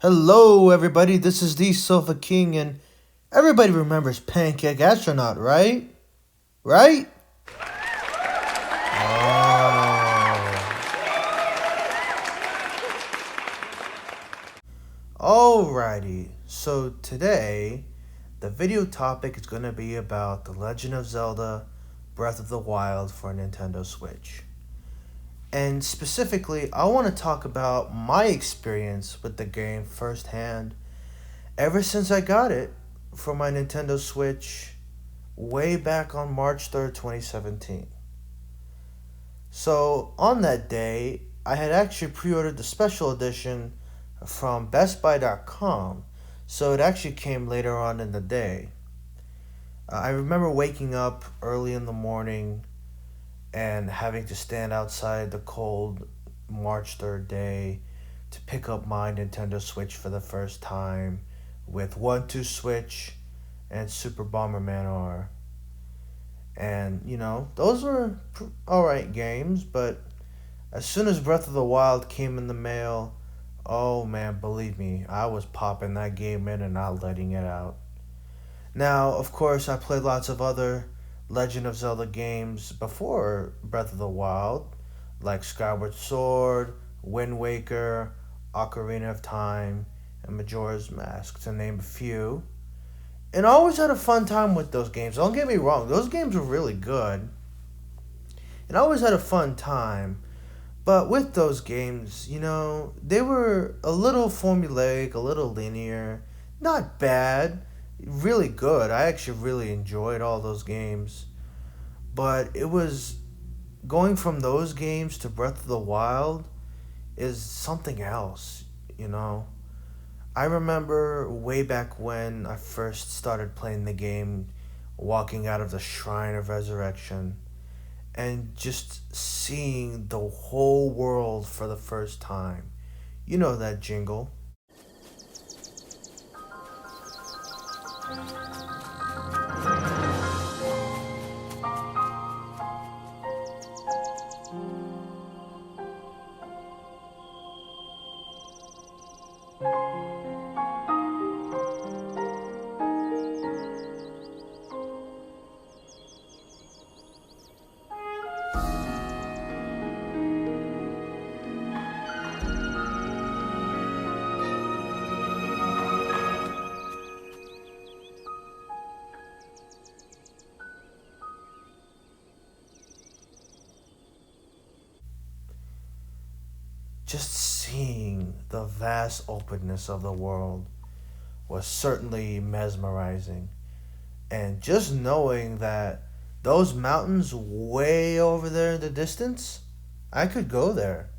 Hello, everybody. This is the Sofa King, and everybody remembers Pancake Astronaut, right? Right? Oh. Alrighty. So today, the video topic is going to be about The Legend of Zelda Breath of the Wild for Nintendo Switch. And specifically, I want to talk about my experience with the game firsthand ever since I got it for my Nintendo Switch way back on March 3rd, 2017. So, on that day, I had actually pre ordered the special edition from BestBuy.com, so it actually came later on in the day. I remember waking up early in the morning and having to stand outside the cold March 3rd day to pick up my Nintendo Switch for the first time with 1-2 Switch and Super Bomberman R. And, those were alright games, but as soon as Breath of the Wild came in the mail, oh man, believe me, I was popping that game in and not letting it out. Now, of course, I played lots of other Legend of Zelda games before Breath of the Wild, like Skyward Sword, Wind Waker, Ocarina of Time, and Majora's Mask, to name a few. And I always had a fun time with those games. Don't get me wrong, those games were really good. And I always had a fun time. But with those games, they were a little formulaic, a little linear. Not bad, really good. I actually really enjoyed all those games. But it was going from those games to Breath of the Wild is something else, you know. I remember way back when I first started playing the game, walking out of the Shrine of Resurrection and just seeing the whole world for the first time. You know that jingle. Just seeing the vast openness of the world was certainly mesmerizing. And just knowing that those mountains way over there in the distance, I could go there.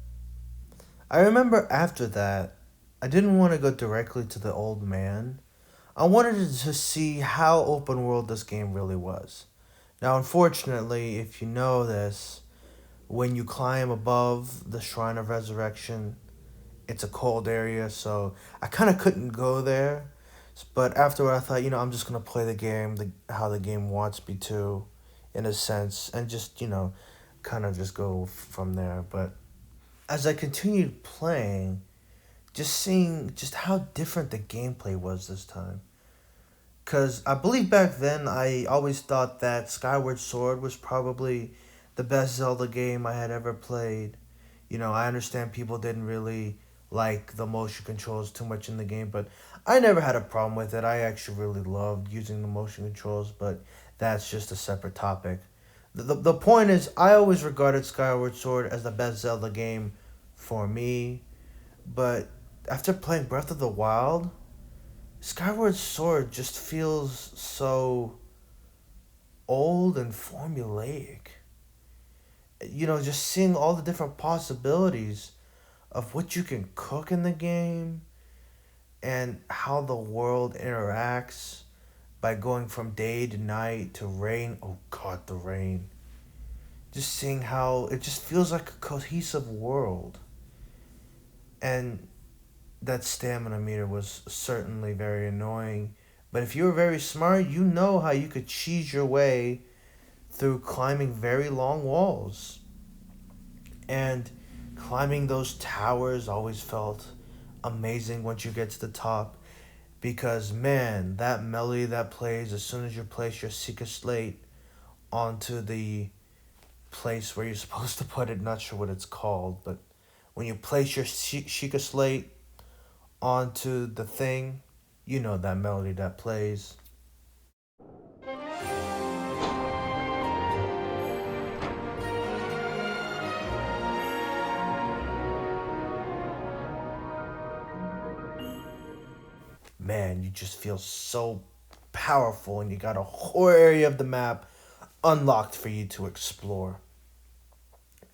I remember after that, I didn't want to go directly to the old man. I wanted to see how open world this game really was. Now, unfortunately, if you know this, when you climb above the Shrine of Resurrection, it's a cold area, so I kind of couldn't go there. But afterward, I thought, I'm just gonna play the game how the game wants me to, in a sense, and just kind of just go from there. But as I continued playing, just seeing just how different the gameplay was this time. Cause I believe back then I always thought that Skyward Sword was probably the best Zelda game I had ever played. I understand people didn't really like the motion controls too much in the game, but I never had a problem with it. I actually really loved using the motion controls, but that's just a separate topic. The point is, I always regarded Skyward Sword as the best Zelda game for me, but after playing Breath of the Wild, Skyward Sword just feels so old and formulaic. Just seeing all the different possibilities of what you can cook in the game and how the world interacts by going from day to night to rain. Oh god, the rain. Just seeing how it just feels like a cohesive world. And that stamina meter was certainly very annoying. But if you were very smart, you know how you could cheese your way through climbing very long walls. And climbing those towers always felt amazing once you get to the top. Because man, that melody that plays as soon as you place your Seeker Slate onto the place where you're supposed to put it, not sure what it's called, but when you place your Sheikah Slate onto the thing, you know that melody that plays. Man, you just feel so powerful and you got a whole area of the map unlocked for you to explore.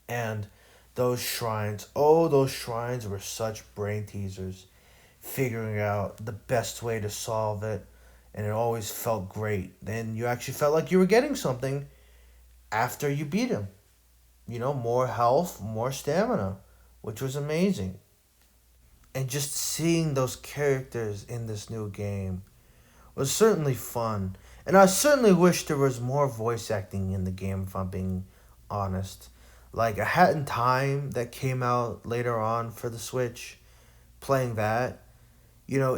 And those shrines, oh, those shrines were such brain teasers, figuring out the best way to solve it, and it always felt great. Then you actually felt like you were getting something after you beat him. You know, more health, more stamina, which was amazing. And just seeing those characters in this new game was certainly fun. And I certainly wish there was more voice acting in the game, if I'm being honest. Like, A Hat in Time that came out later on for the Switch, playing that, you know,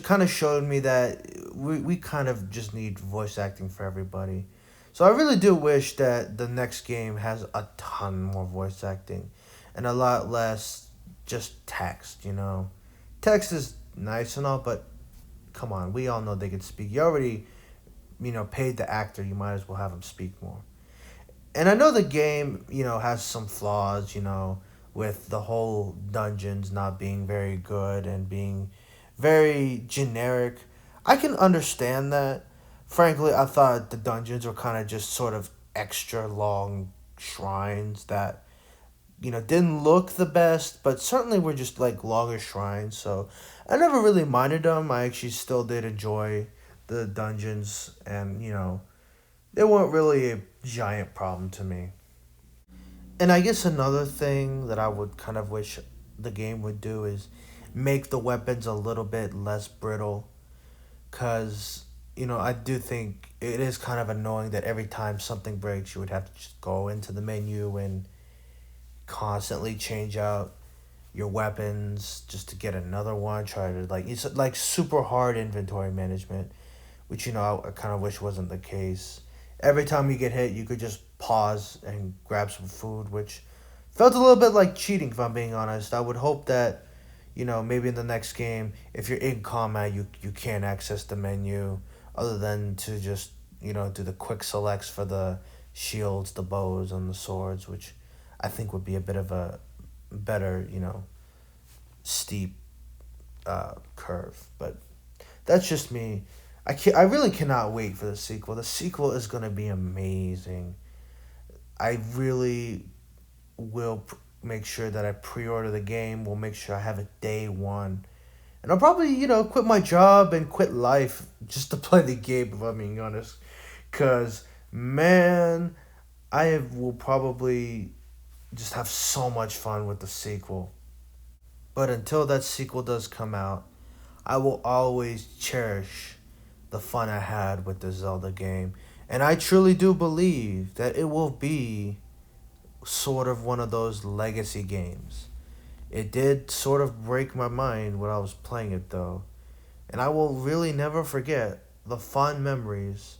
kind of showed me that we kind of just need voice acting for everybody. So I really do wish that the next game has a ton more voice acting and a lot less just text, you know. Text is nice and all, but come on, we all know they could speak. You already, paid the actor, you might as well have him speak more. And I know the game, has some flaws, with the whole dungeons not being very good and being very generic. I can understand that. Frankly, I thought the dungeons were kind of just sort of extra long shrines that, didn't look the best, but certainly were just like longer shrines. So I never really minded them. I actually still did enjoy the dungeons, and, they weren't really a giant problem to me. And I guess another thing that I would kind of wish the game would do is make the weapons a little bit less brittle. Because, I do think it is kind of annoying that every time something breaks, you would have to just go into the menu and constantly change out your weapons just to get another one. Try to, like, it's like super hard inventory management, which, I kind of wish wasn't the case. Every time you get hit, you could just pause and grab some food, which felt a little bit like cheating, if I'm being honest. I would hope that, maybe in the next game, if you're in combat, you can't access the menu other than to just, do the quick selects for the shields, the bows, and the swords, which I think would be a bit of a better, steep curve. But that's just me. I really cannot wait for the sequel. The sequel is going to be amazing. I really will make sure that I pre-order the game. We'll make sure I have it day one. And I'll probably, quit my job and quit life just to play the game, if I'm being honest. Because, man, will probably just have so much fun with the sequel. But until that sequel does come out, I will always cherish the fun I had with the Zelda game. And I truly do believe that it will be sort of one of those legacy games. It did sort of break my mind when I was playing it though. And I will really never forget the fond memories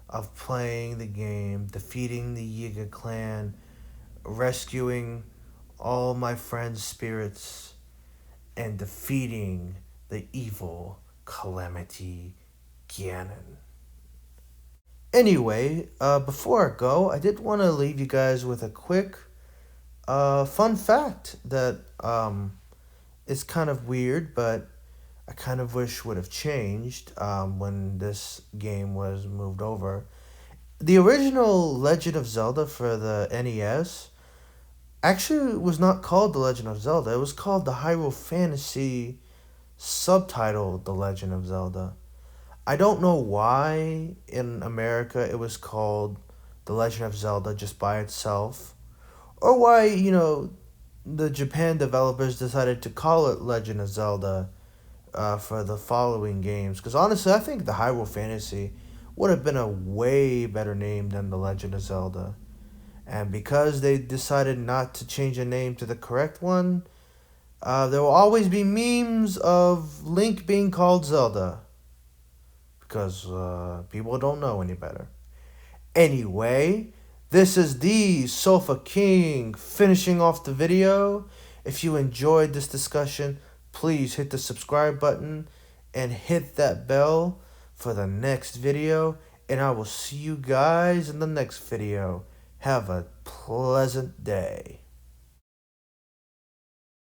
of playing the game, defeating the Yiga clan, rescuing all my friends' spirits, and defeating the evil Calamity Ganon. Anyway, before I go, I did want to leave you guys with a quick fun fact that is kind of weird, but I kind of wish would have changed when this game was moved over. The original Legend of Zelda for the NES actually was not called The Legend of Zelda. It was called the Hyrule Fantasy subtitle The Legend of Zelda. I don't know why in America it was called The Legend of Zelda just by itself, or why, the Japan developers decided to call it Legend of Zelda for the following games. Because honestly, I think the Hyrule Fantasy would have been a way better name than The Legend of Zelda. And because they decided not to change the name to the correct one, There will always be memes of Link being called Zelda because people don't know any better. Anyway, this is the Sofa King finishing off the video. If you enjoyed this discussion, please hit the subscribe button and hit that bell for the next video. And I will see you guys in the next video. Have a pleasant day.